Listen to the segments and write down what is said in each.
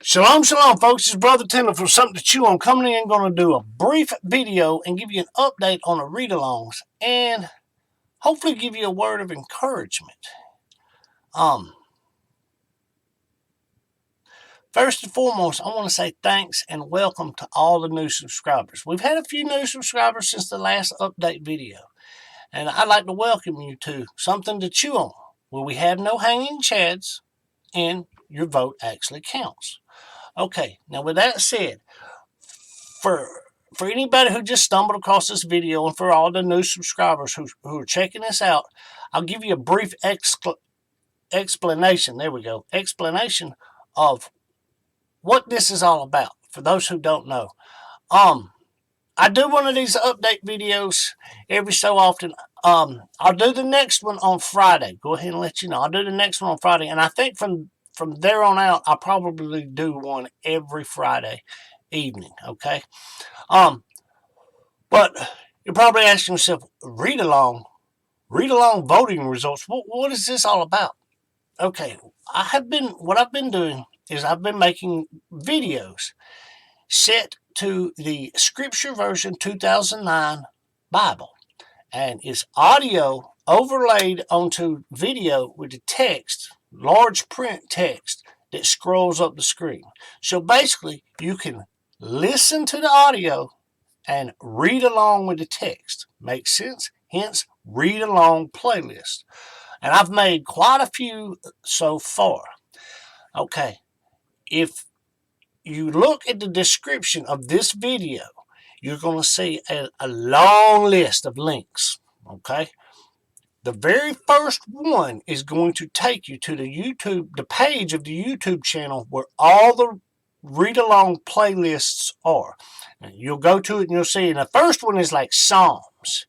Shalom, shalom, folks. It's Brother Tender for Something to Chew On. Coming in, going to do a brief video and give you an update on the read-alongs and hopefully give you a word of encouragement. First and foremost, I want to say thanks and welcome to all the new subscribers. We've had a few new subscribers since the last update video, and I'd like to welcome you to Something to Chew On, where we have no hanging chads and your vote actually counts. Okay, now with that said, for anybody who just stumbled across this video and for all the new subscribers who are checking this out, I'll give you a brief explanation. There we go. Explanation of what this is all about for those who don't know. I do one of these update videos every so often. I'll do the next one on Friday. Go ahead and let you know. I'll do the next one on Friday, and I think from there on out, I'll probably do one every Friday evening, okay? But you're probably asking yourself, read along voting results. What is this all about? Okay, what I've been doing is I've been making videos set to the Scripture Version 2009 Bible, and it's audio overlaid onto video with the text, large print text that scrolls up the screen. So basically, you can listen to the audio and read along with the text. Makes sense? Hence, read along playlist. And I've made quite a few so far. Okay, if you look at the description of this video, you're going to see a long list of links. Okay, the very first one is going to take you to the page of the YouTube channel where all the read-along playlists are. And you'll go to it and you'll see, and the first one is like Psalms.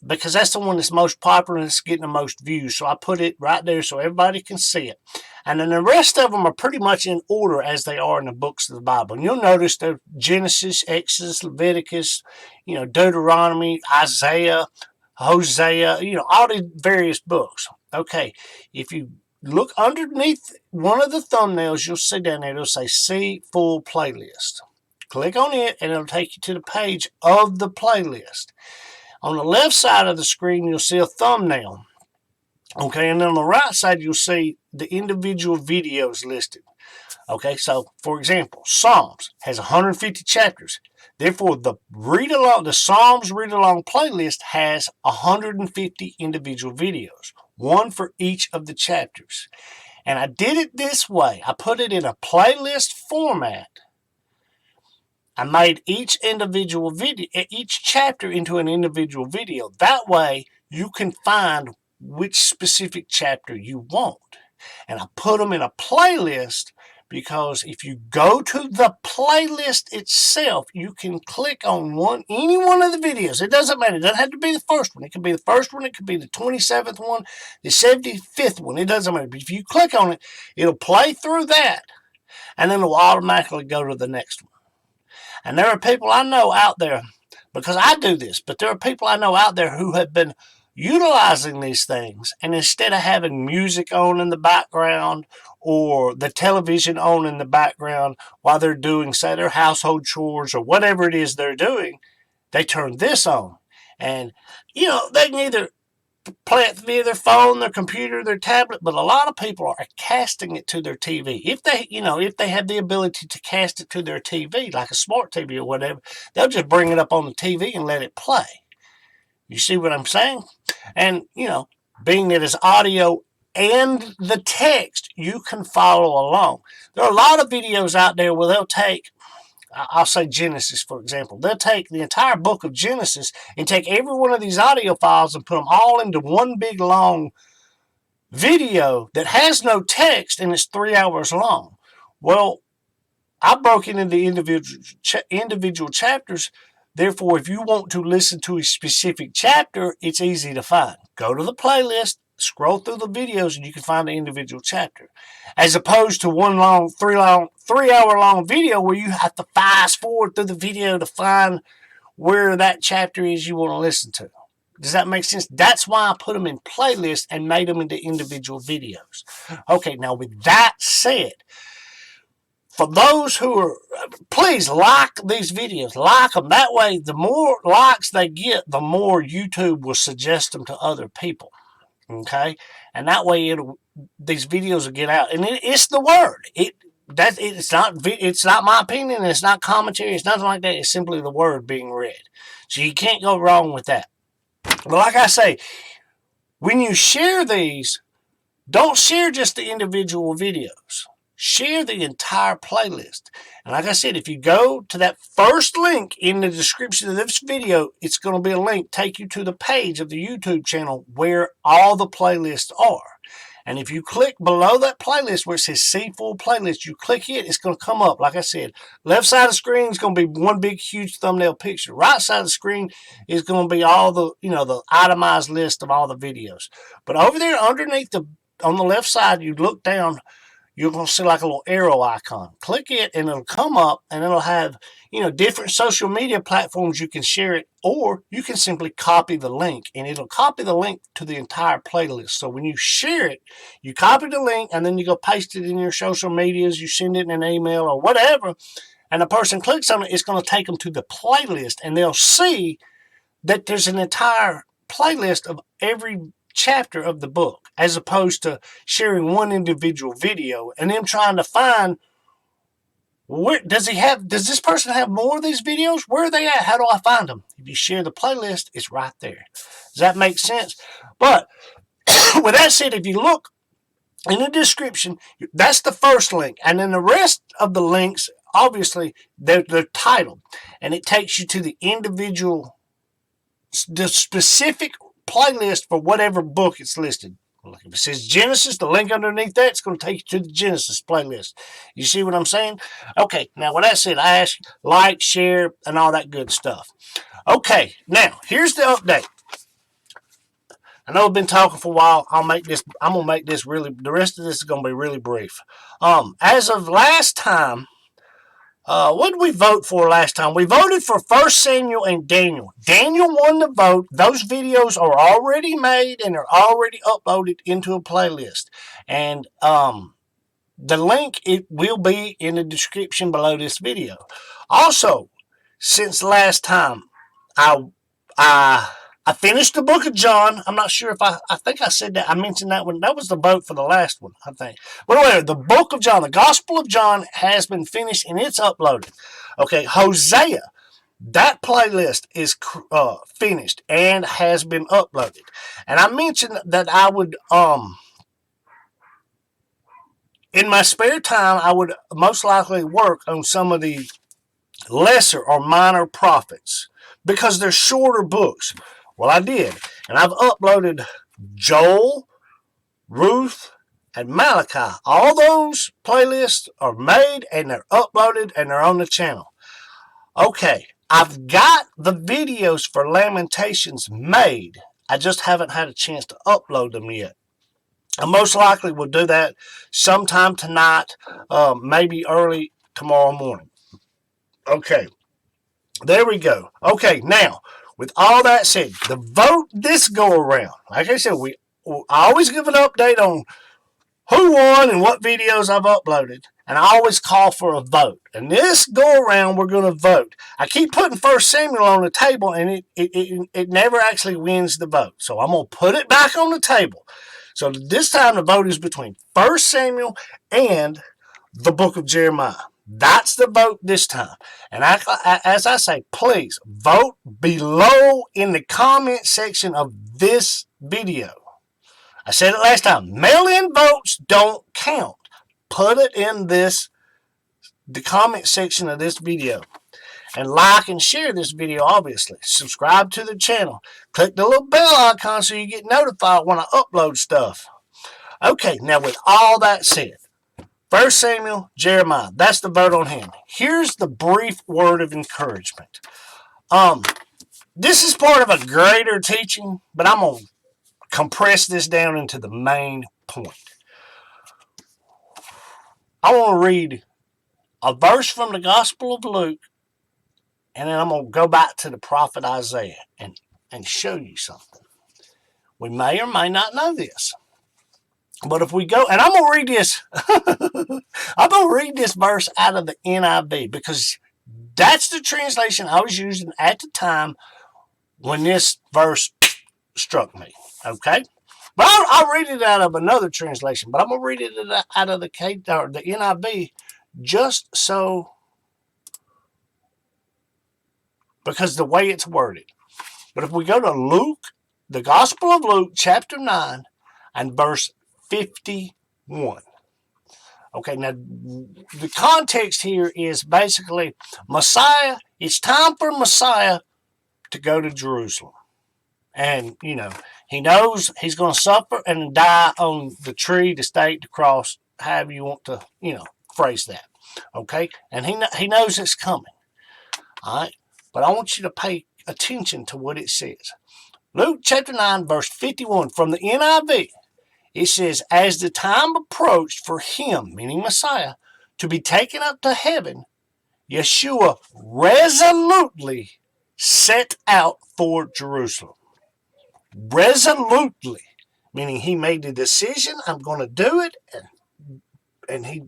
Because that's the one that's most popular and it's getting the most views. So I put it right there so everybody can see it. And then the rest of them are pretty much in order as they are in the books of the Bible. And you'll notice they're Genesis, Exodus, Leviticus, Deuteronomy, Isaiah, Hosea, all these various books. Okay, if you look underneath one of the thumbnails, you'll see down there, it'll say See Full Playlist. Click on it and it'll take you to the page of the playlist. On the left side of the screen, you'll see a thumbnail. Okay, and then on the right side, you'll see the individual videos listed. Okay, so for example, Psalms has 150 chapters. Therefore, the Psalms read-along playlist has 150 individual videos, one for each of the chapters. And I did it this way. I put it in a playlist format. I made each chapter into an individual video. That way, you can find which specific chapter you want. And I put them in a playlist because if you go to the playlist itself, you can click on any one of the videos. It doesn't matter. It doesn't have to be the first one. It could be the first one. It could be the 27th one, the 75th one. It doesn't matter. But if you click on it, it'll play through that, and then it'll automatically go to the next one. And there are people I know out there, because I do this, but there are people I know out there who have been utilizing these things, and instead of having music on in the background or the television on in the background while they're doing, say, their household chores or whatever it is they're doing, they turn this on. And, they can either play it via their phone, their computer, their tablet, but a lot of people are casting it to their TV. If they have the ability to cast it to their TV, like a smart TV or whatever, they'll just bring it up on the TV and let it play. You see what I'm saying? And, being that it's audio and the text, you can follow along. There are a lot of videos out there where they'll take, I'll say Genesis, for example. They'll take the entire book of Genesis and take every one of these audio files and put them all into one big long video that has no text, and it's 3 hours long. Well, I broke it into individual chapters. Therefore, if you want to listen to a specific chapter, it's easy to find. Go to the playlist, scroll through the videos, and you can find the individual chapter. As opposed to one long, 3 hour long video where you have to fast forward through the video to find where that chapter is you want to listen to. Does that make sense? That's why I put them in playlists and made them into individual videos. Okay, now with that said, for those who are, please like these videos. Like them. That way, the more likes they get, the more YouTube will suggest them to other people. Okay? And that way, these videos will get out. And it's the word. It's not my opinion. It's not commentary. It's nothing like that. It's simply the word being read. So you can't go wrong with that. But like I say, when you share these, don't share just the individual videos. Share the entire playlist. And like I said, if you go to that first link in the description of this video, it's going to be a link take you to the page of the YouTube channel where all the playlists are. And if you click below that playlist where it says see full playlist, you click it, it's going to come up. Like I said, left side of the screen is going to be one big, huge thumbnail picture. Right side of the screen is going to be all the, the itemized list of all the videos. But over there underneath on the left side, you look down, you're going to see like a little arrow icon. Click it and it'll come up and it'll have, different social media platforms you can share it, or you can simply copy the link and it'll copy the link to the entire playlist. So when you share it, you copy the link and then you go paste it in your social medias, you send it in an email or whatever, and the person clicks on it, it's going to take them to the playlist and they'll see that there's an entire playlist of every chapter of the book, as opposed to sharing one individual video and them trying to find where does this person have more of these videos? Where are they at? How do I find them? If you share the playlist, it's right there. Does that make sense? But with that said, if you look in the description, that's the first link, and then the rest of the links, obviously, they're titled, and it takes you to the specific playlist for whatever book it's listed. Like if it says Genesis, the link underneath that, it's going to take you to the Genesis playlist. You see what I'm saying? Okay, now with that said, I ask you like, share, and all that good stuff. Okay, now here's the update. I know I've been talking for a while. I'm going to make this really, the rest of this is going to be really brief. As of last time, what did we vote for last time? We voted for 1 Samuel and Daniel. Daniel won the vote. Those videos are already made and are already uploaded into a playlist. And the link, it will be in the description below this video. Also, since last time, I finished the book of John. I'm not sure if I think I said that. I mentioned that one. That was the vote for the last one, I think. But anyway, the book of John, the Gospel of John has been finished and it's uploaded. Okay, Hosea, that playlist is finished and has been uploaded. And I mentioned that I would, in my spare time, I would most likely work on some of the lesser or minor prophets because they're shorter books. Well, I did, and I've uploaded Joel, Ruth, and Malachi. All those playlists are made, and they're uploaded, and they're on the channel. Okay, I've got the videos for Lamentations made. I just haven't had a chance to upload them yet. I most likely will do that sometime tonight, maybe early tomorrow morning. Okay, there we go. Okay, now, with all that said, the vote this go around, like I said, I always give an update on who won and what videos I've uploaded, and I always call for a vote. And this go around, we're going to vote. I keep putting 1 Samuel on the table, and it never actually wins the vote. So I'm going to put it back on the table. So this time the vote is between 1 Samuel and the book of Jeremiah. That's the vote this time. And as I say, please vote below in the comment section of this video. I said it last time. Mail-in votes don't count. Put it in the comment section of this video. And like and share this video, obviously. Subscribe to the channel. Click the little bell icon so you get notified when I upload stuff. Okay, now with all that said, 1 Samuel, Jeremiah, that's the vote on hand. Here's the brief word of encouragement. This is part of a greater teaching, but I'm going to compress this down into the main point. I want to read a verse from the Gospel of Luke, and then I'm going to go back to the prophet Isaiah and show you something. We may or may not know this. But if we go, and I'm going to read this, I'm going to read this verse out of the NIV because that's the translation I was using at the time when this verse struck me. Okay? But I'll read it out of another translation, but I'm going to read it out of the NIV just so, because the way it's worded. But if we go to Luke, the Gospel of Luke, chapter 9, and verse 51. Okay, now the context here is basically Messiah. It's time for Messiah to go to Jerusalem. And, he knows he's going to suffer and die on the tree, the stake, the cross, however you want to, phrase that. Okay? And he knows it's coming. All right? But I want you to pay attention to what it says. Luke chapter 9, verse 51 from the NIV. It says, as the time approached for him, meaning Messiah, to be taken up to heaven, Yeshua resolutely set out for Jerusalem. Resolutely, meaning he made the decision, I'm going to do it, and he,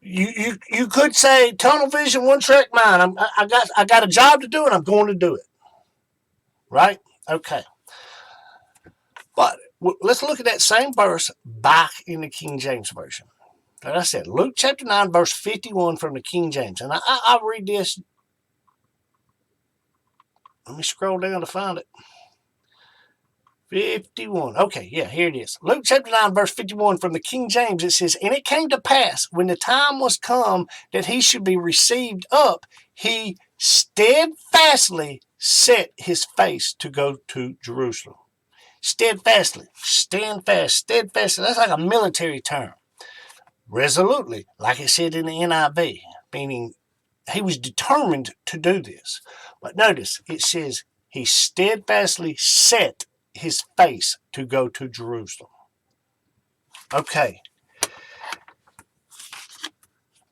you could say tunnel vision, one track mind. I got a job to do, and I'm going to do it. Right? Okay. But let's look at that same verse back in the King James Version. Like I said, Luke chapter 9, verse 51 from the King James. And I'll read this. Let me scroll down to find it. 51. Okay, yeah, here it is. Luke chapter 9, verse 51 from the King James. It says, and it came to pass, when the time was come that he should be received up, he steadfastly set his face to go to Jerusalem. Steadfastly. Stand fast. Steadfastly. That's like a military term. Resolutely, like it said in the NIV, meaning he was determined to do this. But notice, it says he steadfastly set his face to go to Jerusalem. Okay.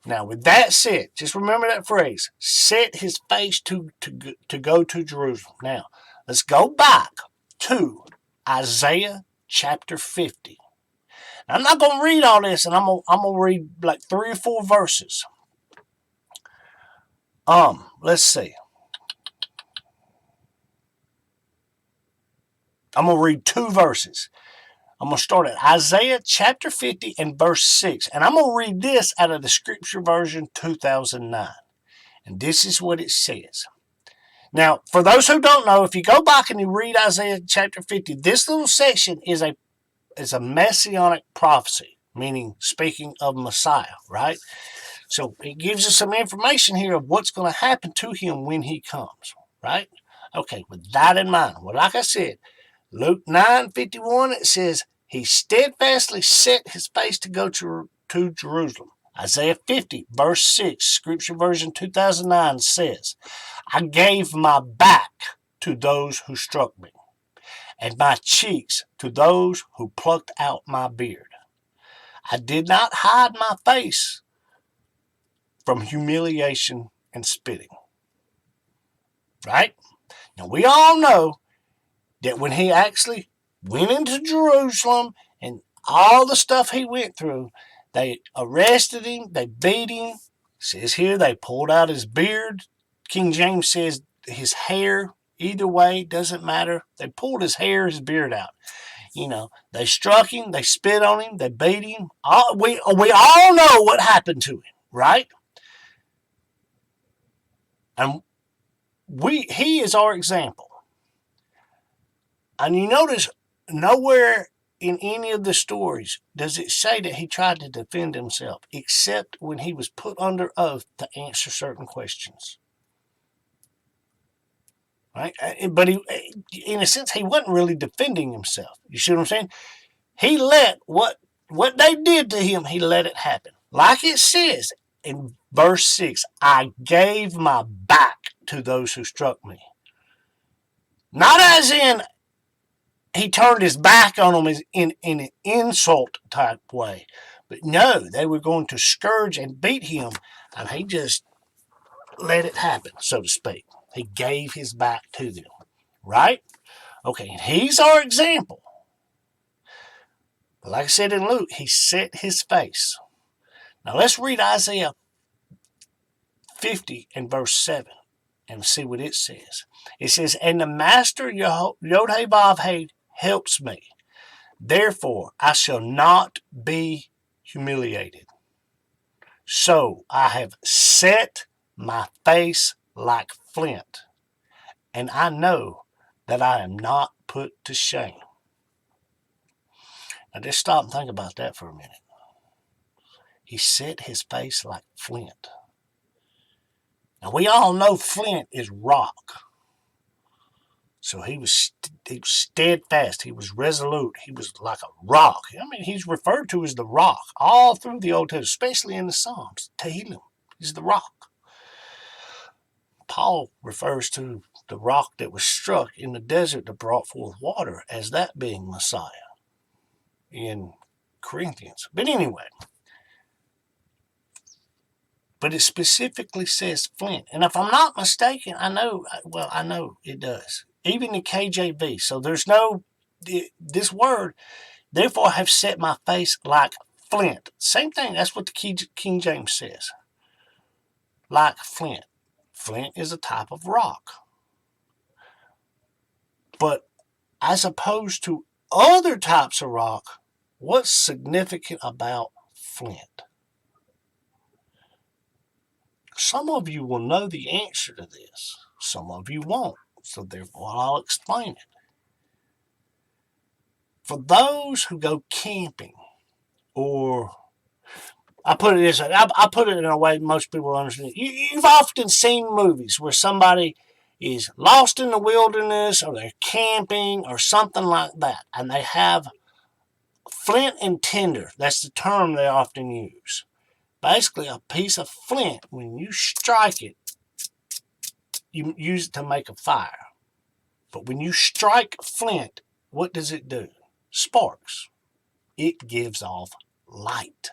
Now, with that said, just remember that phrase, set his face to go to Jerusalem. Now, let's go back to Isaiah chapter 50. Now, I'm not going to read all this, and I'm going to read like 3 or 4 verses. Let's see. I'm going to read 2 verses. I'm going to start at Isaiah chapter 50 and verse 6. And I'm going to read this out of the Scripture Version 2009. And this is what it says. Now, for those who don't know, if you go back and you read Isaiah chapter 50, this little section is a Messianic prophecy, meaning speaking of Messiah, right? So it gives us some information here of what's going to happen to him when he comes, right? Okay, with that in mind, well, like I said, Luke 9:51, it says, he steadfastly set his face to go to Jerusalem. Isaiah 50, verse 6, Scripture Version 2009 says, I gave my back to those who struck me, and my cheeks to those who plucked out my beard. I did not hide my face from humiliation and spitting. Right? Now, we all know that when he actually went into Jerusalem and all the stuff he went through, they arrested him, they beat him. It says here they pulled out his beard. King James says his hair. Either way, doesn't matter. They pulled his hair, his beard out. They struck him, they spit on him, they beat him. We all know what happened to him, right? And he is our example. And you notice nowhere in any of the stories does it say that he tried to defend himself, except when he was put under oath to answer certain questions. Right? But in a sense, he wasn't really defending himself. You see what I'm saying? He let what they did to him, he let it happen. Like it says in verse 6, I gave my back to those who struck me. Not as in he turned his back on them in an insult type way. But no, they were going to scourge and beat him, and he just let it happen, so to speak. He gave his back to them. Right? Okay, he's our example. Like I said in Luke, he set his face. Now let's read Isaiah 50 and verse 7 and see what it says. It says, and the master Yod-Heh-Vav-Heh helps me. Therefore, I shall not be humiliated. So I have set my face like flint, and I know that I am not put to shame. Now just stop and think about that for a minute. He set his face like flint. Now we all know flint is rock. So he was steadfast. He was resolute. He was like a rock. I mean, he's referred to as the rock all through the Old Testament, especially in the Psalms. Tehillim is the rock. Paul refers to the rock that was struck in the desert that brought forth water as that being Messiah in Corinthians. But anyway, but it specifically says flint. And if I'm not mistaken, I know it does. Even the KJV. So there's no, this word, therefore I have set my face like flint. Same thing. That's what the King James says. Like flint. Flint is a type of rock. But as opposed to other types of rock, what's significant about flint? Some of you will know the answer to this. Some of you won't. So therefore, I'll explain it. For those who go camping, or I put it this way, I put it in a way most people understand. You've often seen movies where somebody is lost in the wilderness, or they're camping, or something like that, and they have flint and tinder. That's the term they often use. Basically, a piece of flint, when you strike it, you use it to make a fire. But when you strike flint, what does it do? Sparks. It gives off light.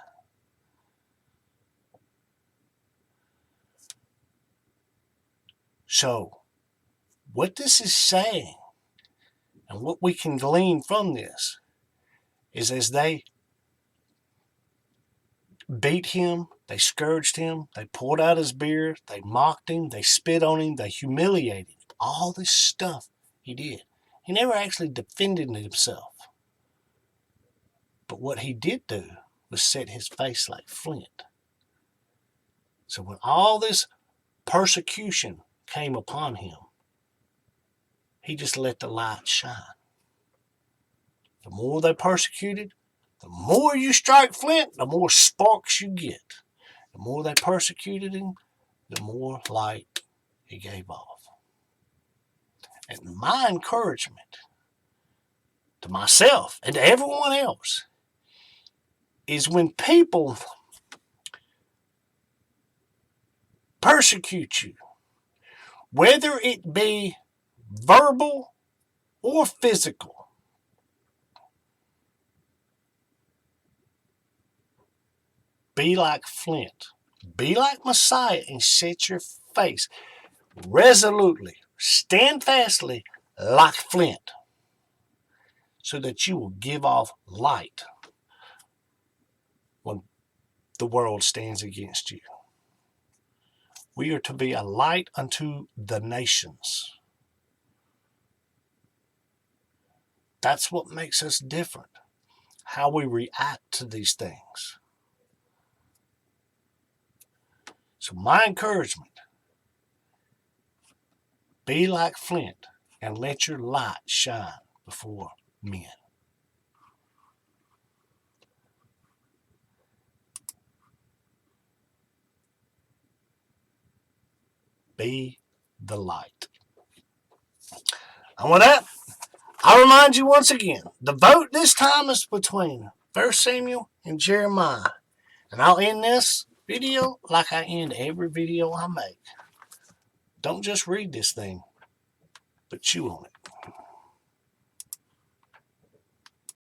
So, what this is saying, and what we can glean from this, is as they beat him, they scourged him, they poured out his beard, they mocked him, they spit on him, they humiliated him. All this stuff he did. He never actually defended himself. But what he did do was set his face like flint. So when all this persecution came upon him, he just let the light shine. The more they persecuted, the more you strike flint, the more sparks you get. The more they persecuted him, the more light he gave off. And my encouragement to myself and to everyone else is when people persecute you, whether it be verbal or physical, be like flint. Be like Messiah and set your face resolutely, standfastly like flint, so that you will give off light when the world stands against you. We are to be a light unto the nations. That's what makes us different, how we react to these things. So my encouragement, be like flint and let your light shine before men. Be the light. And with that, I'll remind you once again, the vote this time is between 1 Samuel and Jeremiah. And I'll end this video like I end every video I make. Don't just read this thing, but chew on it.